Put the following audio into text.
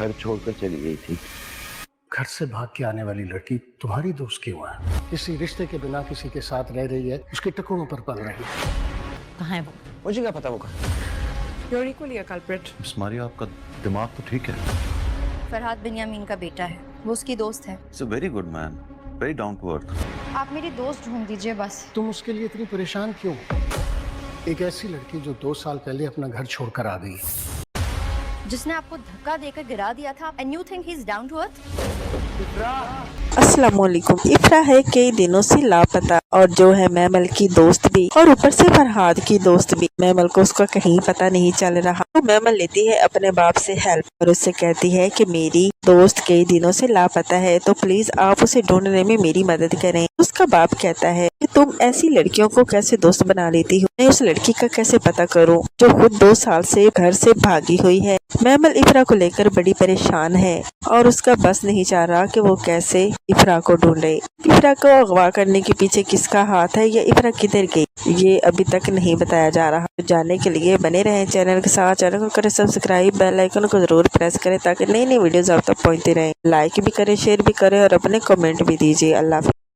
घर छोड़कर चली गई थी। घर से भाग के आने वाली लड़की तुम्हारी दोस्त क्यों है? किसी रिश्ते के बिना किसी के साथ रह रही है, उसके टकोरों पर पल रही है। कहाँ है वो? मुझे क्या पता वो कहाँ। You're equally a culprit. Miss Maria, आपका दिमाग तो ठीक है। फरहाद बिन्यामीन का बेटा है, वो उसकी दोस्त है। It's a very good man, very down to earth. आप मेरी दोस्त ढूंढ दीजिए बस। तुम उसके लिए इतनी परेशान क्यों? एक ऐसी लड़की जो 2 साल पहले अपना घर छोड़कर आ गई, जिसने आपको धक्का देकर गिरा दिया था, and you think he's down to earth? अस्सलामुअलैकुम। इफ्रा है कई दिनों से लापता और जो है मैमल की दोस्त भी और ऊपर से फरहाद की दोस्त भी। मैमल को उसका कहीं पता नहीं चल रहा। तो मैमल लेती है अपने बाप से हेल्प और उससे कहती है कि मेरी दोस्त कई दिनों से लापता है, तो प्लीज आप उसे ढूंढने में मेरी मदद करें। उसका बाप कहता है कि तुम ऐसी लड़कियों को कैसे दोस्त बना लेती हो, मैं उस लड़की का कैसे पता करूं जो खुद 2 साल से घर से भागी हुई है। मैमल इफ्रा को लेकर बड़ी परेशान है और उसका बस नहीं चाह रहा कि वो कैसे इफ्रा को ढूंढे। इफ्रा को अगवा करने के पीछे किसका हाथ है या इफ्रा किधर गई, ये अभी तक नहीं बताया जा रहा। तो जानने के लिए बने रहें चैनल के साथ। चैनल को करें सब्सक्राइब, बेल आइकन को जरूर प्रेस करें ताकि नई नई वीडियोस आप तक पहुंचती रहें। लाइक भी करें, शेयर भी करें और अपने कमेंट भी दीजिए। अल्लाह हाफ़िज़।